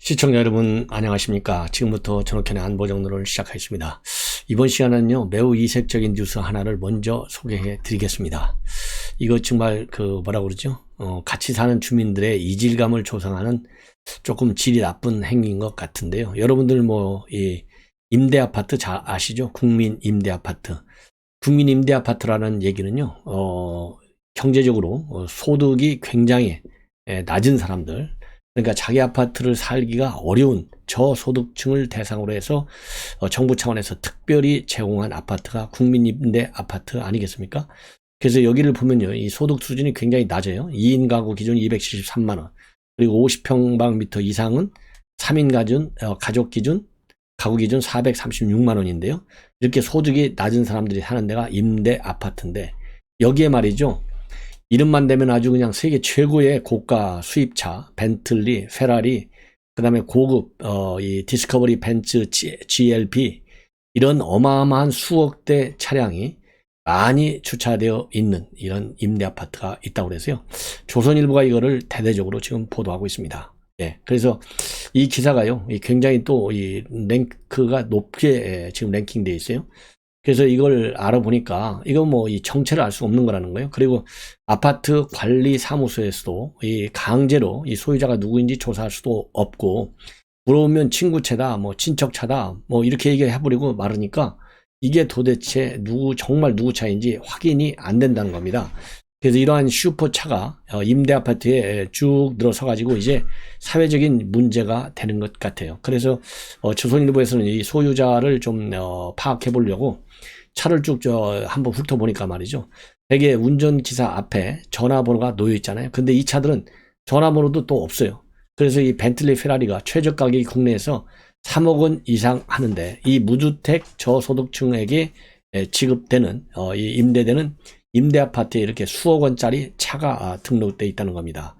시청자 여러분 안녕하십니까. 지금부터 전옥현의 안보정론을 시작하겠습니다. 이번 시간은요 매우 이색적인 뉴스 하나를 먼저 소개해 드리겠습니다. 이거 정말 뭐라고 그러죠, 같이 사는 주민들의 이질감을 조성하는 조금 질이 나쁜 행위인 것 같은데요. 여러분들 이 임대아파트 잘 아시죠? 국민임대아파트. 국민임대아파트라는 얘기는요 경제적으로 소득이 굉장히 낮은 사람들, 그러니까 자기 아파트를 살기가 어려운 저소득층을 대상으로 해서 정부 차원에서 특별히 제공한 아파트가 국민임대 아파트 아니겠습니까? 그래서 여기를 보면요, 이 소득 수준이 굉장히 낮아요. 2인 가구 기준 273만원, 그리고 50평방미터 이상은 3인 가족 기준, 가구 기준 436만원인데요. 이렇게 소득이 낮은 사람들이 사는 데가 임대 아파트인데, 여기에 말이죠, 이름만 되면 아주 그냥 세계 최고의 고가 수입차, 벤틀리, 페라리, 그 다음에 고급, 이 디스커버리 벤츠 GLP, 이런 어마어마한 수억대 차량이 많이 주차되어 있는 이런 임대 아파트가 있다고 그래서요. 조선일보가 이거를 대대적으로 지금 보도하고 있습니다. 예. 그래서 이 기사가요, 굉장히 또 이 랭크가 높게 지금 랭킹되어 있어요. 그래서 이걸 알아보니까 이건 이 정체를 알 수 없는 거라는 거예요. 그리고 아파트 관리 사무소에서도 이 강제로 이 소유자가 누구인지 조사할 수도 없고, 물어보면 친구차다, 친척차다, 이렇게 얘기해버리고 말으니까 이게 도대체 정말 누구 차인지 확인이 안 된다는 겁니다. 그래서 이러한 슈퍼차가 임대 아파트에 쭉 들어서가지고 이제 사회적인 문제가 되는 것 같아요. 그래서 조선일보에서는 이 소유자를 좀 파악해 보려고 차를 쭉 한번 훑어보니까 말이죠, 되게 운전기사 앞에 전화번호가 놓여 있잖아요. 근데 이 차들은 전화번호도 또 없어요. 그래서 이 벤틀리 페라리가 최저 가격이 국내에서 3억 원 이상 하는데, 이 무주택 저소득층에게 지급되는 이 임대되는 임대 아파트에 이렇게 수억 원짜리 차가 등록되어 있다는 겁니다.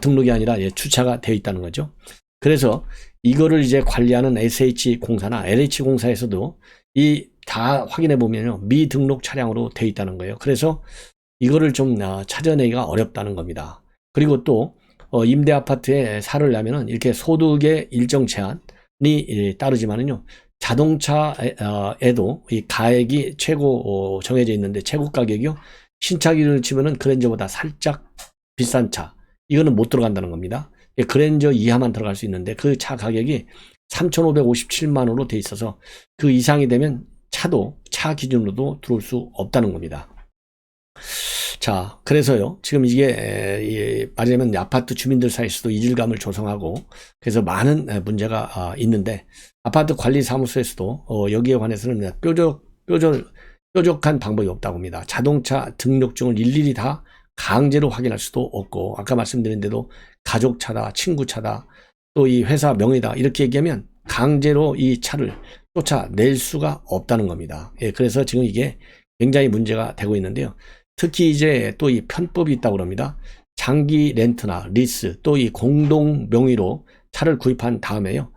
등록이 아니라 주차가 되어 있다는 거죠. 그래서 이거를 이제 관리하는 SH공사나 LH공사에서도 다 확인해 보면요, 미등록 차량으로 되어 있다는 거예요. 그래서 이거를 좀 찾아내기가 어렵다는 겁니다. 그리고 또 임대 아파트에 살으려면은 이렇게 소득의 일정 제한이 따르지만은요, 자동차에도 이 가액이 최고 정해져 있는데, 최고 가격이요, 신차기를 치면은 그랜저보다 살짝 비싼 차, 이거는 못 들어간다는 겁니다. 그랜저 이하만 들어갈 수 있는데 그 차 가격이 3,557만원으로 돼 있어서 그 이상이 되면 차 기준으로도 들어올 수 없다는 겁니다. 자, 그래서요, 지금 이게 말하자면 아파트 주민들 사이에서도 이질감을 조성하고, 그래서 많은 문제가 있는데, 아파트 관리 사무소에서도 여기에 관해서는 뾰족한 방법이 없다고 합니다. 자동차 등록증을 일일이 다 강제로 확인할 수도 없고, 아까 말씀드린 대로 가족차다, 친구차다, 또 이 회사 명의다, 이렇게 얘기하면 강제로 이 차를 쫓아낼 수가 없다는 겁니다. 예, 그래서 지금 이게 굉장히 문제가 되고 있는데요. 특히 이제 또 이 편법이 있다고 합니다. 장기 렌트나 리스, 또 이 공동 명의로 차를 구입한 다음에요,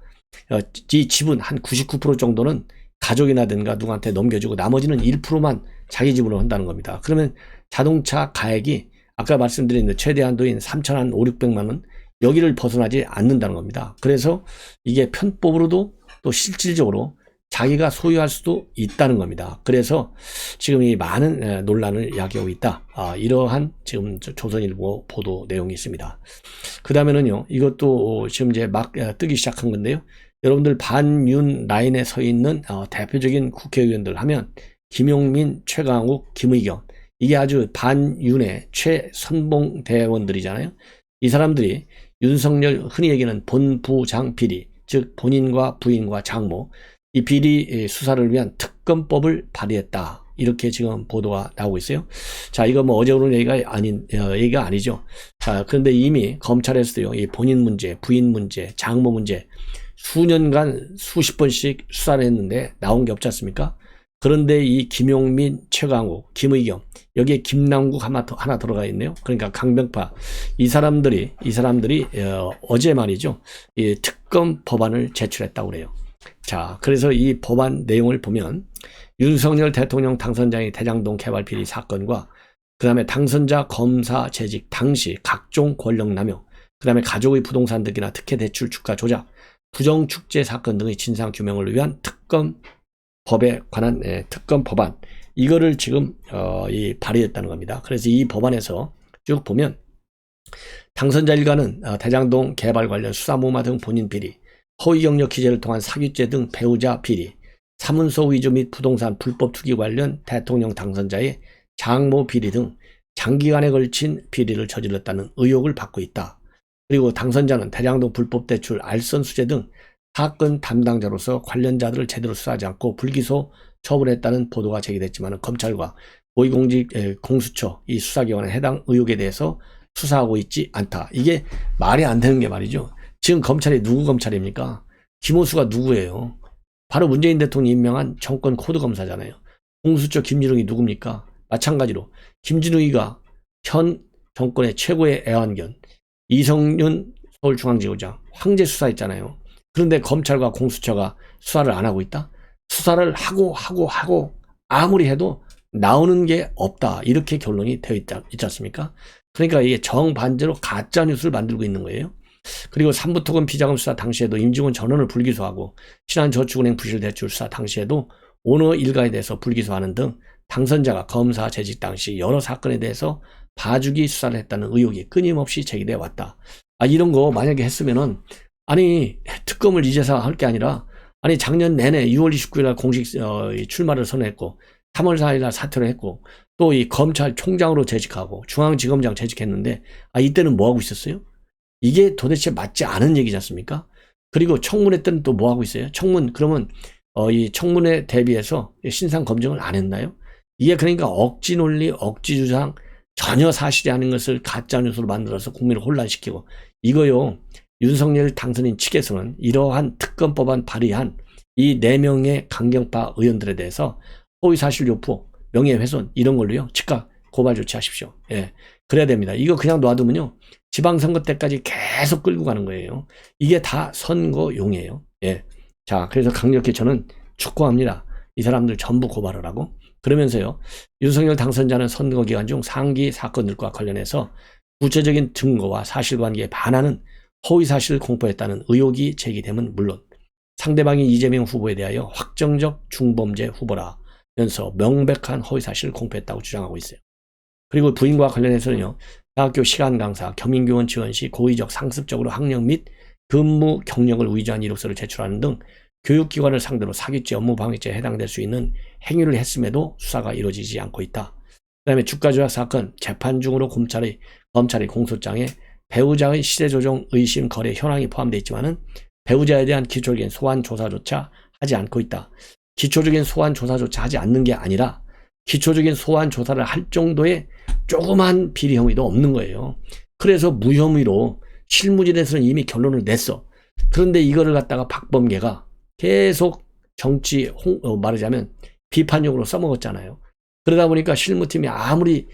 이 지분 한 99% 정도는 가족이나든가 누구한테 넘겨주고 나머지는 1%만 자기 지분으로 한다는 겁니다. 그러면 자동차 가액이 아까 말씀드린 최대 한도인 3,500~600만 원, 여기를 벗어나지 않는다는 겁니다. 그래서 이게 편법으로도 또 실질적으로 자기가 소유할 수도 있다는 겁니다. 그래서 지금 이 많은 논란을 야기하고 있다. 이러한 지금 조선일보 보도 내용이 있습니다. 그 다음에는요, 이것도 지금 이제 막 뜨기 시작한 건데요. 여러분들 반윤 라인에 서 있는 대표적인 국회의원들 하면 김용민, 최강욱, 김의겸, 이게 아주 반윤의 최선봉 대원들이잖아요. 이 사람들이 윤석열, 흔히 얘기하는 본부장 비리, 즉 본인과 부인과 장모, 이 비리 수사를 위한 특검법을 발의했다, 이렇게 지금 보도가 나오고 있어요. 자, 이거 어제 오늘 얘기가 아니죠. 자, 그런데 이미 검찰에서도요, 이 본인 문제, 부인 문제, 장모 문제 수년간 수십 번씩 수사를 했는데 나온 게 없지 않습니까? 그런데 이 김용민, 최강욱, 김의겸, 여기에 김남국 하나 들어가 있네요. 그러니까 강병파, 이 사람들이 어제 말이죠, 이 특검 법안을 제출했다고 그래요. 자, 그래서 이 법안 내용을 보면 윤석열 대통령 당선자의 대장동 개발 비리 사건과 그 다음에 당선자 검사 재직 당시 각종 권력 남용, 그다음에 가족의 부동산 득이나 특혜 대출 주가 조작, 부정 축제 사건 등의 진상 규명을 위한 특검법에 관한 특검 법안, 이거를 지금 발의했다는 겁니다. 그래서 이 법안에서 쭉 보면 당선자 일가는 대장동 개발 관련 수사무마 등 본인 비리, 허위 경력 기재를 통한 사기죄 등 배우자 비리, 사문서 위조 및 부동산 불법 투기 관련 대통령 당선자의 장모 비리 등 장기간에 걸친 비리를 저질렀다는 의혹을 받고 있다. 그리고 당선자는 대장동 불법 대출, 알선 수재 등 사건 담당자로서 관련자들을 제대로 수사하지 않고 불기소 처분했다는 보도가 제기됐지만 검찰과 고위공직 공수처 이 수사기관은 해당 의혹에 대해서 수사하고 있지 않다. 이게 말이 안 되는 게 말이죠. 지금 검찰이 누구 검찰입니까? 김호수가 누구예요? 바로 문재인 대통령이 임명한 정권 코드 검사잖아요. 공수처 김진웅이 누굽니까? 마찬가지로 김진웅이가 현 정권의 최고의 애완견 이성윤 서울중앙지검장 황제 수사했잖아요. 그런데 검찰과 공수처가 수사를 안 하고 있다? 수사를 하고 아무리 해도 나오는 게 없다. 이렇게 결론이 되어 있지 않습니까? 그러니까 이게 정반대로 가짜뉴스를 만들고 있는 거예요. 그리고 삼부토건 비자금 수사 당시에도 임직원 전원을 불기소하고 신한저축은행 부실대출 수사 당시에도 오너 일가에 대해서 불기소하는 등 당선자가 검사 재직 당시 여러 사건에 대해서 봐주기 수사를 했다는 의혹이 끊임없이 제기되어 왔다. 이런 거 만약에 했으면은 아니 특검을 이제서 할 게 아니라 아니 작년 내내 6월 29일 날 공식 출마를 선언했고 3월 4일 날 사퇴를 했고 또 이 검찰총장으로 재직하고 중앙지검장 재직했는데 이때는 뭐 하고 있었어요? 이게 도대체 맞지 않은 얘기지 않습니까? 그리고 청문회 때는 또 뭐 하고 있어요? 그러면 이 청문회 대비해서 신상 검증을 안 했나요? 이게 그러니까 억지 논리, 억지 주장, 전혀 사실이 아닌 것을 가짜 뉴스로 만들어서 국민을 혼란시키고, 이거요 윤석열 당선인 측에서는 이러한 특검법안 발의한 이 4명의 강경파 의원들에 대해서 허위사실 유포, 명예훼손 이런 걸로요 즉각 고발 조치하십시오. 예, 그래야 됩니다. 이거 그냥 놔두면요 지방선거 때까지 계속 끌고 가는 거예요. 이게 다 선거용이에요. 예, 자 그래서 강력히 저는 촉구합니다. 이 사람들 전부 고발을 하고, 그러면서요 윤석열 당선자는 선거 기간 중 상기 사건들과 관련해서 구체적인 증거와 사실관계에 반하는 허위사실을 공포했다는 의혹이 제기되면 물론 상대방이 이재명 후보에 대하여 확정적 중범죄 후보라면서 명백한 허위사실을 공표했다고 주장하고 있어요. 그리고 부인과 관련해서는요 대학교 시간 강사, 겸임교원 지원 시 고의적 상습적으로 학력 및 근무 경력을 위조한 이력서를 제출하는 등 교육기관을 상대로 사기죄, 업무방해죄에 해당될 수 있는 행위를 했음에도 수사가 이루어지지 않고 있다. 그 다음에 주가조작 사건 재판 중으로 검찰이 공소장에 배우자의 시세조정 의심 거래 현황이 포함되어 있지만은 배우자에 대한 기초적인 소환 조사조차 하지 않고 있다. 기초적인 소환 조사조차 하지 않는 게 아니라 기초적인 소환 조사를 할 정도의 조그만 비리 혐의도 없는 거예요. 그래서 무혐의로 실무진에서는 이미 결론을 냈어. 그런데 이거를 갖다가 박범계가 계속 정치 말하자면 비판용으로 써먹었잖아요. 그러다 보니까 실무팀이 아무리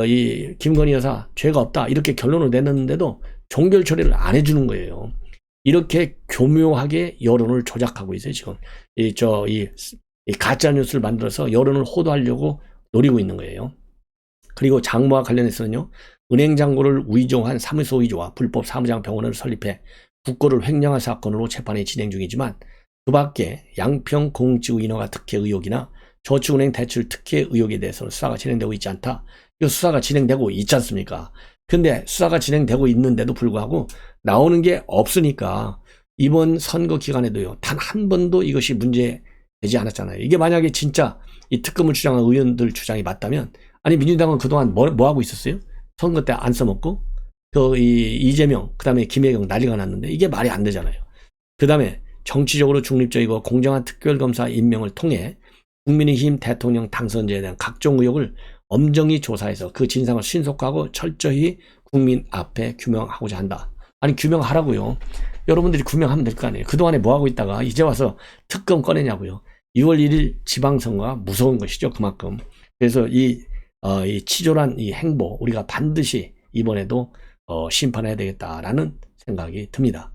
이 김건희 여사 죄가 없다 이렇게 결론을 내놨는데도 종결 처리를 안 해주는 거예요. 이렇게 교묘하게 여론을 조작하고 있어요. 지금 이 가짜 뉴스를 만들어서 여론을 호도하려고 노리고 있는 거예요. 그리고 장모와 관련해서는요 은행 잔고를 위조한 사무소 위조와 불법 사무장 병원을 설립해 국고를 횡령한 사건으로 재판이 진행 중이지만 그 밖에 양평 공직구 인허가 특혜 의혹이나 저축은행 대출 특혜 의혹에 대해서는 수사가 진행되고 있지 않다. 이 수사가 진행되고 있지 않습니까? 근데 수사가 진행되고 있는데도 불구하고 나오는 게 없으니까 이번 선거 기간에도요 단 한 번도 이것이 문제되지 않았잖아요. 이게 만약에 진짜 이 특검을 주장한 의원들 주장이 맞다면 아니 민주당은 그동안 뭐 하고 있었어요? 선거 때 안 써먹고 이재명 그다음에 김혜경 난리가 났는데 이게 말이 안 되잖아요. 그다음에 정치적으로 중립적이고 공정한 특별검사 임명을 통해 국민의힘 대통령 당선자에 대한 각종 의혹을 엄정히 조사해서 그 진상을 신속하고 철저히 국민 앞에 규명하고자 한다. 아니 규명하라고요. 여러분들이 규명하면 될 거 아니에요. 그동안에 뭐하고 있다가 이제 와서 특검 꺼내냐고요. 2월 1일 지방선거가 무서운 것이죠. 그만큼. 그래서 이 치졸한 이 행보 우리가 반드시 이번에도 심판해야 되겠다라는 생각이 듭니다.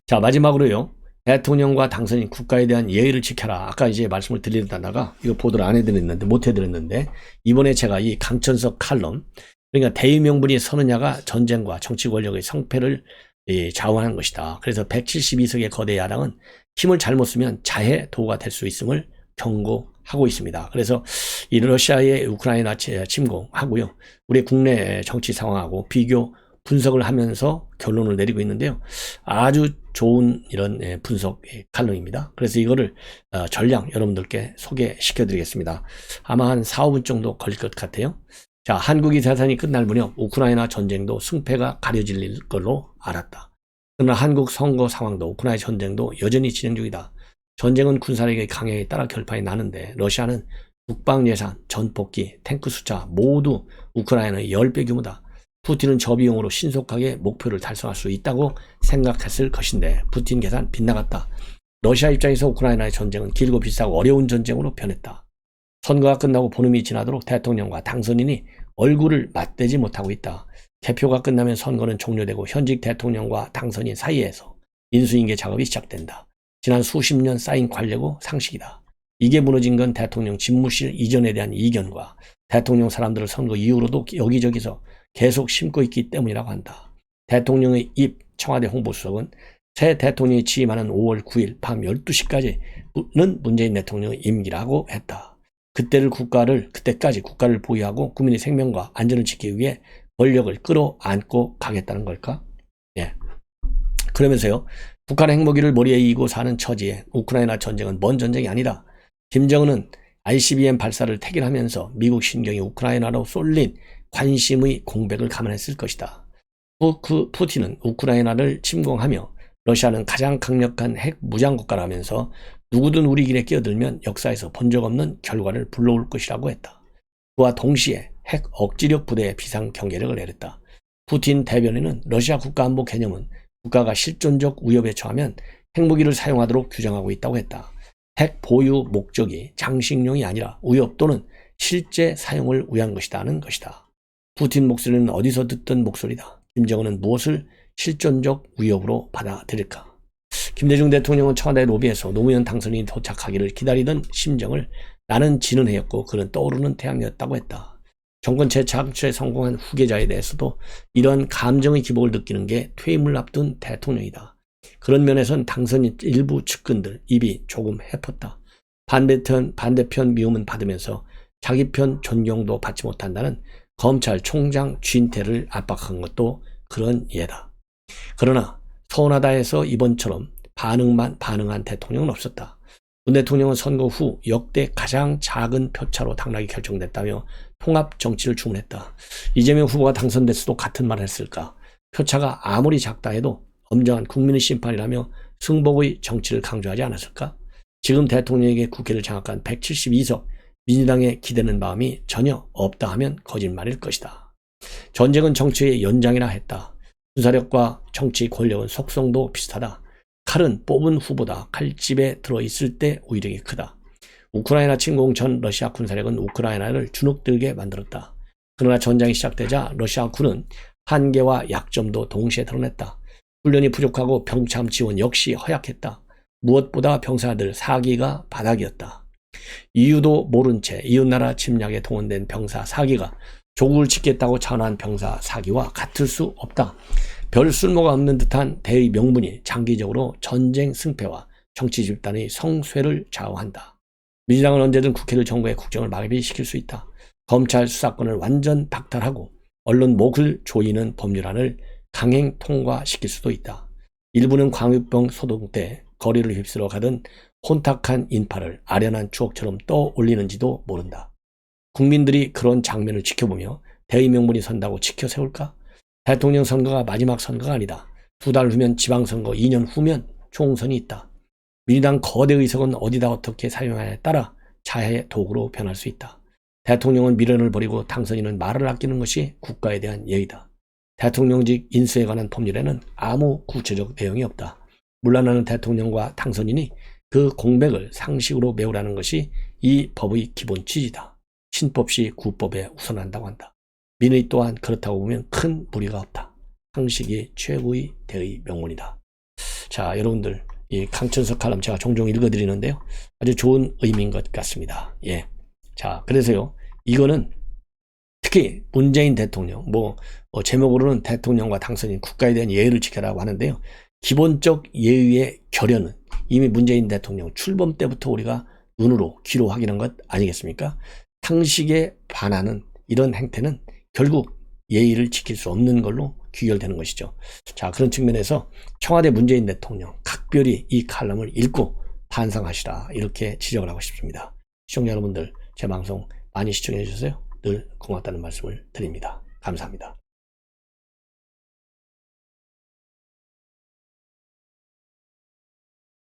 자 마지막으로요. 대통령과 당선인 국가에 대한 예의를 지켜라. 아까 이제 말씀을 드리다가 이거 보도를 안 해드렸는데 못 해드렸는데 이번에 제가 이 강천석 칼럼 그러니까 대의 명분이 서느냐가 전쟁과 정치 권력의 성패를 좌우하는 것이다. 그래서 172석의 거대 야당은 힘을 잘못 쓰면 자해 도구가 될 수 있음을 경고하고 있습니다. 그래서 이 러시아의 우크라이나 침공하고요, 우리 국내 정치 상황하고 비교 분석을 하면서 결론을 내리고 있는데요. 아주 좋은 이런 분석 칼럼입니다. 그래서 이거를 전량 여러분들께 소개시켜 드리겠습니다. 아마 한 4, 5분 정도 걸릴 것 같아요. 자, 한국이 대선이 끝날 무렵 우크라이나 전쟁도 승패가 가려질 걸로 알았다. 그러나 한국 선거 상황도 우크라이나 전쟁도 여전히 진행 중이다. 전쟁은 군사력의 강행에 따라 결판이 나는데 러시아는 국방 예산, 전폭기, 탱크 숫자 모두 우크라이나의 10배 규모다. 푸틴은 저 비용으로 신속하게 목표를 달성할 수 있다고 생각했을 것인데 푸틴 계산 빗나갔다. 러시아 입장에서 우크라이나의 전쟁은 길고 비싸고 어려운 전쟁으로 변했다. 선거가 끝나고 보름이 지나도록 대통령과 당선인이 얼굴을 맞대지 못하고 있다. 개표가 끝나면 선거는 종료되고 현직 대통령과 당선인 사이에서 인수인계 작업이 시작된다. 지난 수십 년 쌓인 관례고 상식이다. 이게 무너진 건 대통령 집무실 이전에 대한 이견과 대통령 사람들을 선거 이후로도 여기저기서 계속 심고 있기 때문이라고 한다. 대통령의 입 청와대 홍보수석은 새 대통령이 취임하는 5월 9일 밤 12시까지는 문재인 대통령의 임기라고 했다. 그때까지 국가를 보유하고 국민의 생명과 안전을 지키기 위해 권력을 끌어안고 가겠다는 걸까? 예. 그러면서요, 북한의 핵무기를 머리에 이고 사는 처지에 우크라이나 전쟁은 먼 전쟁이 아니다. 김정은은 ICBM 발사를 태길하면서 미국 신경이 우크라이나로 쏠린 관심의 공백을 감안했을 것이다. 푸틴은 우크라이나를 침공하며 러시아는 가장 강력한 핵 무장 국가라면서 누구든 우리 길에 끼어들면 역사에서 본 적 없는 결과를 불러올 것이라고 했다. 그와 동시에 핵 억지력 부대의 비상 경계력을 내렸다. 푸틴 대변인은 러시아 국가안보 개념은 국가가 실존적 위협에 처하면 핵무기를 사용하도록 규정하고 있다고 했다. 핵 보유 목적이 장식용이 아니라 위협 또는 실제 사용을 위한 것이다는 것이다. 푸틴 목소리는 어디서 듣던 목소리다. 김정은은 무엇을 실존적 위협으로 받아들일까? 김대중 대통령은 청와대 로비에서 노무현 당선인이 도착하기를 기다리던 심정을 나는 지는 해였고 그는 떠오르는 태양이었다고 했다. 정권 재창출에 성공한 후계자에 대해서도 이런 감정의 기복을 느끼는 게 퇴임을 앞둔 대통령이다. 그런 면에선 당선인 일부 측근들 입이 조금 해펐다. 반대편 미움은 받으면서 자기 편 존경도 받지 못한다는 검찰총장 주인태를 압박한 것도 그런 예다. 그러나 서운하다 해서 이번처럼 반응한 대통령은 없었다. 문 대통령은 선거 후 역대 가장 작은 표차로 당락이 결정됐다며 통합 정치를 주문했다. 이재명 후보가 당선됐어도 같은 말을 했을까? 표차가 아무리 작다 해도 엄정한 국민의 심판이라며 승복의 정치를 강조하지 않았을까? 지금 대통령에게 국회를 장악한 172석 민주당에 기대는 마음이 전혀 없다 하면 거짓말일 것이다. 전쟁은 정치의 연장이라 했다. 군사력과 정치 권력은 속성도 비슷하다. 칼은 뽑은 후보다 칼집에 들어있을 때 위력이 크다. 우크라이나 침공 전 러시아 군사력은 우크라이나를 주눅들게 만들었다. 그러나 전장이 시작되자 러시아 군은 한계와 약점도 동시에 드러냈다. 훈련이 부족하고 병참 지원 역시 허약했다. 무엇보다 병사들 사기가 바닥이었다. 이유도 모른 채 이웃나라 침략에 동원된 병사 사기가 조국을 지켰다고 찬원한 병사 사기와 같을 수 없다. 별 쓸모가 없는 듯한 대의 명분이 장기적으로 전쟁 승패와 정치 집단의 성쇠를 좌우한다. 민주당은 언제든 국회를 정부의 국정을 마비시킬 수 있다. 검찰 수사권을 완전 박탈하고 언론 목을 조이는 법률안을 강행 통과시킬 수도 있다. 일부는 광우병 소동 때 거리를 휩쓸어 가던 혼탁한 인파를 아련한 추억처럼 떠올리는지도 모른다. 국민들이 그런 장면을 지켜보며 대의 명분이 선다고 지켜 세울까? 대통령 선거가 마지막 선거가 아니다. 2달 후면 지방선거, 2년 후면 총선이 있다. 민주당 거대 의석은 어디다 어떻게 사용하냐에 따라 자해 도구로 변할 수 있다. 대통령은 미련을 버리고 당선인은 말을 아끼는 것이 국가에 대한 예의다. 대통령직 인수에 관한 법률에는 아무 구체적 내용이 없다. 물러나는 대통령과 당선인이 그 공백을 상식으로 메우라는 것이 이 법의 기본 취지다. 신법시 구법에 우선한다고 한다. 민의 또한 그렇다고 보면 큰 무리가 없다. 상식이 최고의 대의 명문이다. 자, 여러분들 이 강천석 칼럼 제가 종종 읽어드리는데요. 아주 좋은 의미인 것 같습니다. 예. 자, 그래서요. 이거는 특히 문재인 대통령, 제목으로는 대통령과 당선인 국가에 대한 예의를 지켜라고 하는데요. 기본적 예의의 결여는 이미 문재인 대통령 출범 때부터 우리가 눈으로 귀로 확인한 것 아니겠습니까? 상식에 반하는 이런 행태는 결국 예의를 지킬 수 없는 걸로 귀결되는 것이죠. 자, 그런 측면에서 청와대 문재인 대통령 각별히 이 칼럼을 읽고 반성하시라, 이렇게 지적을 하고 싶습니다. 시청자 여러분들, 제 방송 많이 시청해 주셔서 늘 고맙다는 말씀을 드립니다. 감사합니다.